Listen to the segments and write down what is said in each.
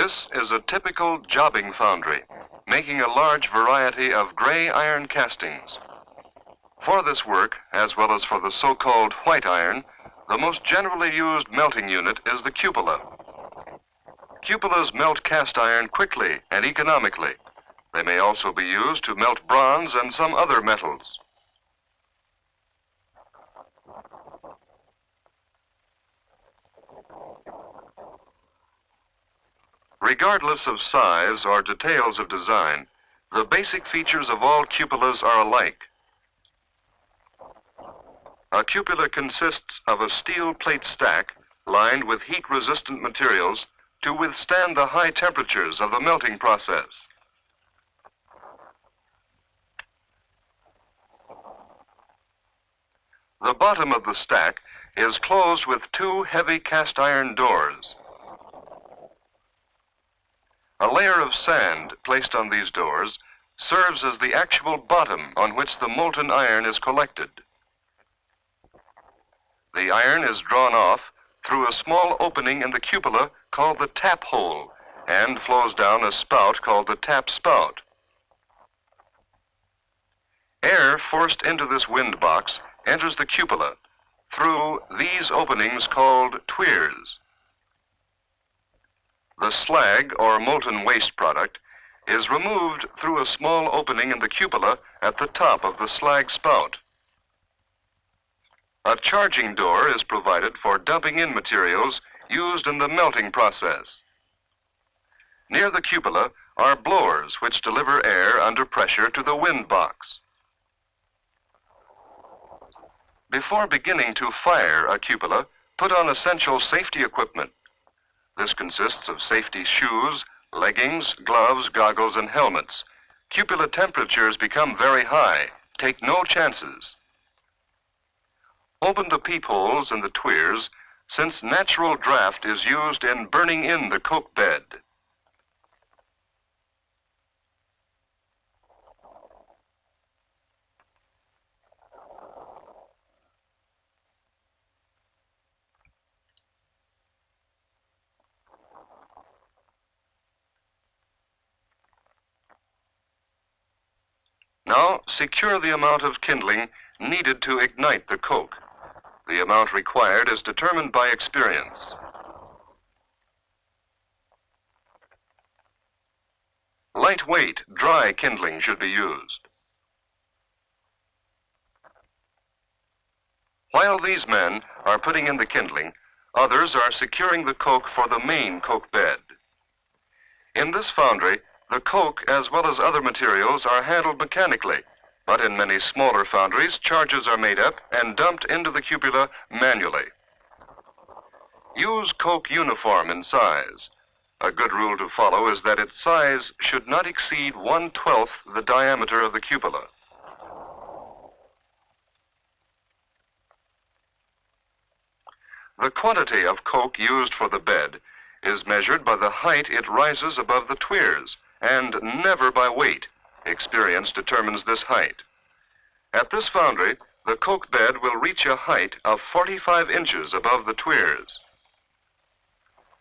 This is a typical jobbing foundry, making a large variety of gray iron castings. For this work, as well as for the so-called white iron, the most generally used melting unit is the cupola. Cupolas melt cast iron quickly and economically. They may also be used to melt bronze and some other metals. Regardless of size or details of design, the basic features of all cupolas are alike. A cupola consists of a steel plate stack lined with heat-resistant materials to withstand the high temperatures of the melting process. The bottom of the stack is closed with two heavy cast iron doors. A layer of sand placed on these doors serves as the actual bottom on which the molten iron is collected. The iron is drawn off through a small opening in the cupola called the tap hole and flows down a spout called the tap spout. Air forced into this wind box enters the cupola through these openings called tweers. The slag, or molten waste product, is removed through a small opening in the cupola at the top of the slag spout. A charging door is provided for dumping in materials used in the melting process. Near the cupola are blowers which deliver air under pressure to the wind box. Before beginning to fire a cupola, put on essential safety equipment. This consists of safety shoes, leggings, gloves, goggles, and helmets. Cupola temperatures become very high. Take no chances. Open the peepholes in the tweers, since natural draft is used in burning in the coke bed. Now, secure the amount of kindling needed to ignite the coke. The amount required is determined by experience. Lightweight, dry kindling should be used. While these men are putting in the kindling, others are securing the coke for the main coke bed. In this foundry, the coke, as well as other materials, are handled mechanically, but in many smaller foundries, charges are made up and dumped into the cupola manually. Use coke uniform in size. A good rule to follow is that its size should not exceed 1/12 the diameter of the cupola. The quantity of coke used for the bed is measured by the height it rises above the tweers, and never by weight. Experience determines this height. At this foundry, the coke bed will reach a height of 45 inches above the tweers.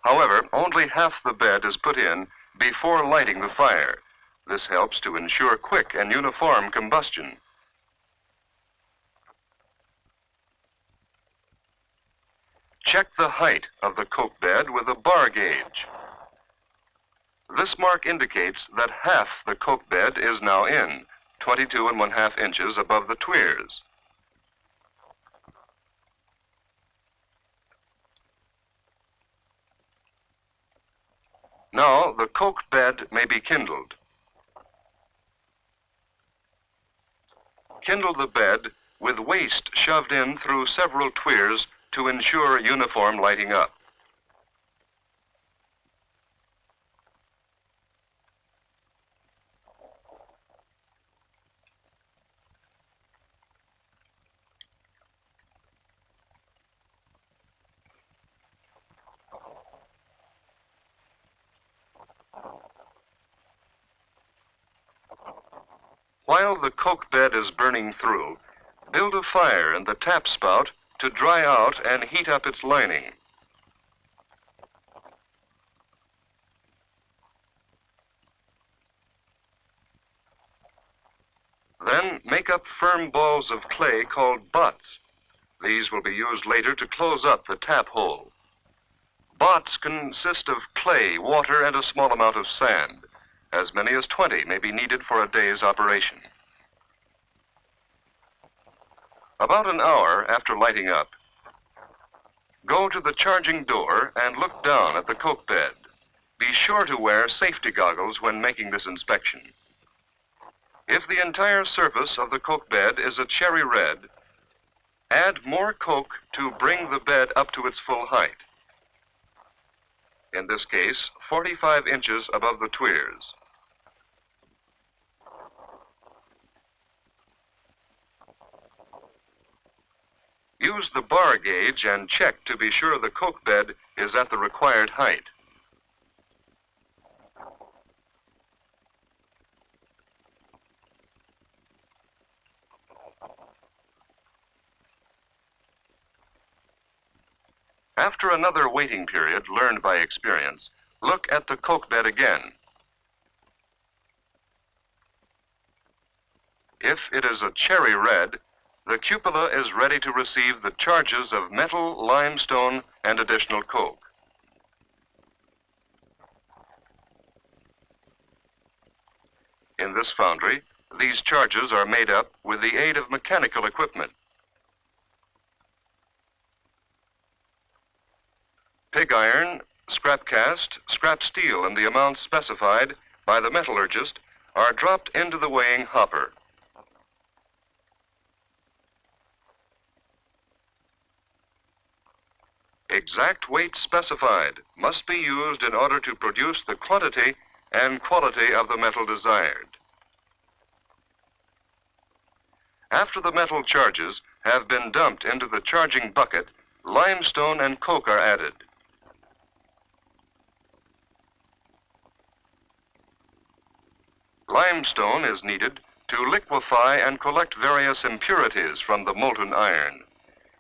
However, only half the bed is put in before lighting the fire. This helps to ensure quick and uniform combustion. Check the height of the coke bed with a bar gauge. This mark indicates that half the coke bed is now in, 22 1/2 inches above the tweers. Now the coke bed may be kindled. Kindle the bed with waste shoved in through several tweers to ensure uniform lighting up. While the coke bed is burning through, build a fire in the tap spout to dry out and heat up its lining. Then make up firm balls of clay called butts. These will be used later to close up the tap hole. Butts consist of clay, water, and a small amount of sand. As many as 20 may be needed for a day's operation. About an hour after lighting up, go to the charging door and look down at the coke bed. Be sure to wear safety goggles when making this inspection. If the entire surface of the coke bed is a cherry red, add more coke to bring the bed up to its full height. In this case, 45 inches above the tweers. Use the bar gauge and check to be sure the coke bed is at the required height. After another waiting period learned by experience, look at the coke bed again. If it is a cherry red, the cupola is ready to receive the charges of metal, limestone, and additional coke. In this foundry, these charges are made up with the aid of mechanical equipment. Pig iron, scrap cast, scrap steel in the amounts specified by the metallurgist are dropped into the weighing hopper. Exact weights specified must be used in order to produce the quantity and quality of the metal desired. After the metal charges have been dumped into the charging bucket, limestone and coke are added. Limestone is needed to liquefy and collect various impurities from the molten iron.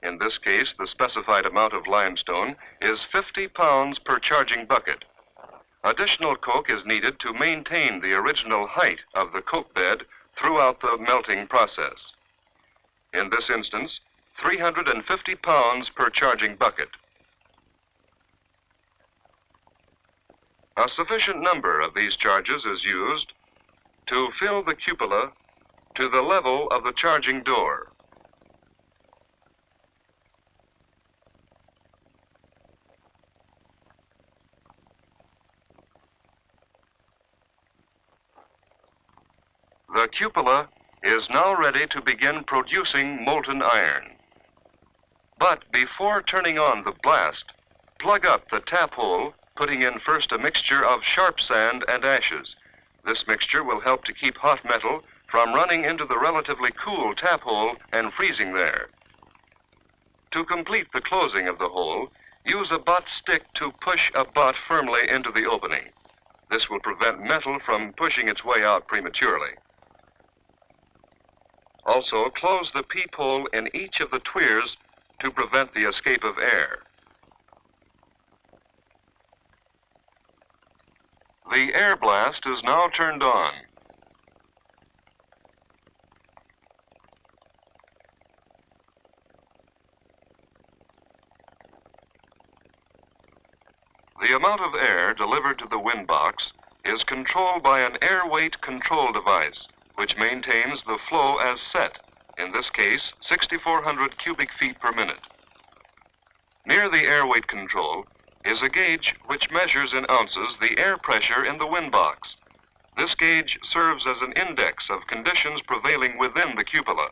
In this case, the specified amount of limestone is 50 pounds per charging bucket. Additional coke is needed to maintain the original height of the coke bed throughout the melting process. In this instance, 350 pounds per charging bucket. A sufficient number of these charges is used to fill the cupola to the level of the charging door. The cupola is now ready to begin producing molten iron. But before turning on the blast, plug up the tap hole, putting in first a mixture of sharp sand and ashes. This mixture will help to keep hot metal from running into the relatively cool tap hole and freezing there. To complete the closing of the hole, use a butt stick to push a butt firmly into the opening. This will prevent metal from pushing its way out prematurely. Also, close the peephole in each of the tweers to prevent the escape of air. The air blast is now turned on. The amount of air delivered to the wind box is controlled by an air weight control device, which maintains the flow as set, in this case 6,400 cubic feet per minute. Near the air weight control is a gauge which measures in ounces the air pressure in the wind box. This gauge serves as an index of conditions prevailing within the cupola.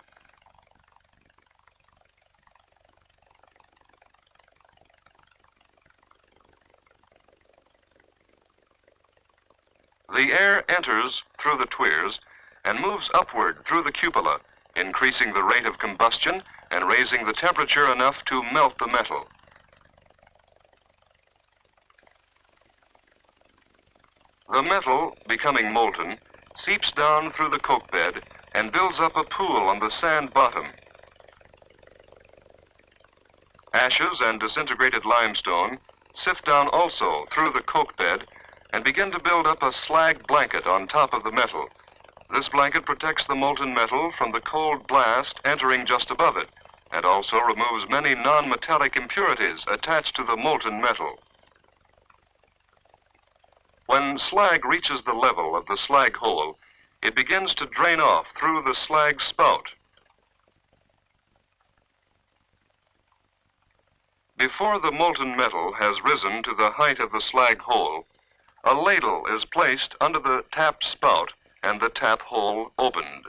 The air enters through the tweers and moves upward through the cupola, increasing the rate of combustion and raising the temperature enough to melt the metal. The metal, becoming molten, seeps down through the coke bed and builds up a pool on the sand bottom. Ashes and disintegrated limestone sift down also through the coke bed and begin to build up a slag blanket on top of the metal. This blanket protects the molten metal from the cold blast entering just above it, and also removes many non-metallic impurities attached to the molten metal. When slag reaches the level of the slag hole, it begins to drain off through the slag spout. Before the molten metal has risen to the height of the slag hole, a ladle is placed under the tap spout and the tap hole opened.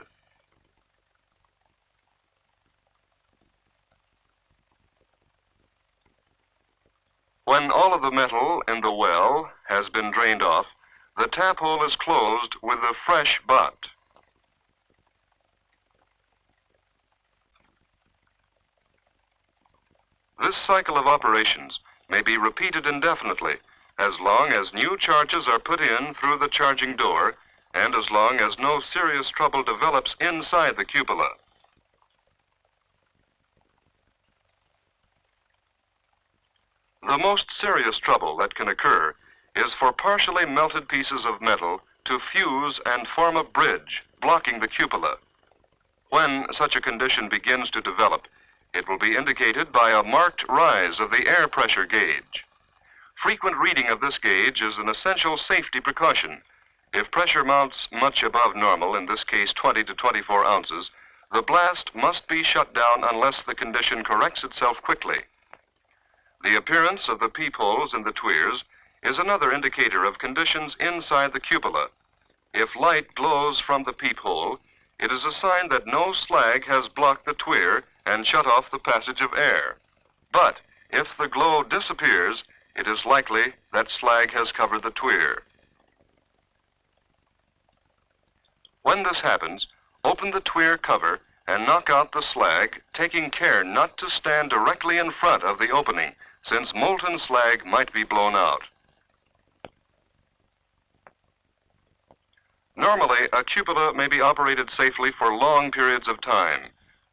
When all of the metal in the well has been drained off, the tap hole is closed with a fresh butt. This cycle of operations may be repeated indefinitely as long as new charges are put in through the charging door and as long as no serious trouble develops inside the cupola. The most serious trouble that can occur is for partially melted pieces of metal to fuse and form a bridge blocking the cupola. When such a condition begins to develop, it will be indicated by a marked rise of the air pressure gauge. Frequent reading of this gauge is an essential safety precaution. If pressure mounts much above normal, in this case 20 to 24 ounces, the blast must be shut down unless the condition corrects itself quickly. The appearance of the peepholes in the tweers is another indicator of conditions inside the cupola. If light glows from the peephole, it is a sign that no slag has blocked the tweer and shut off the passage of air. But if the glow disappears, it is likely that slag has covered the tweer. When this happens, open the tweer cover and knock out the slag, taking care not to stand directly in front of the opening, since molten slag might be blown out. Normally, a cupola may be operated safely for long periods of time.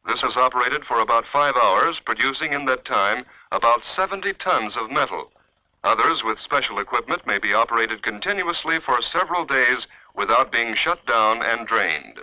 This is operated for about 5 hours, producing in that time about 70 tons of metal. Others with special equipment may be operated continuously for several days without being shut down and drained.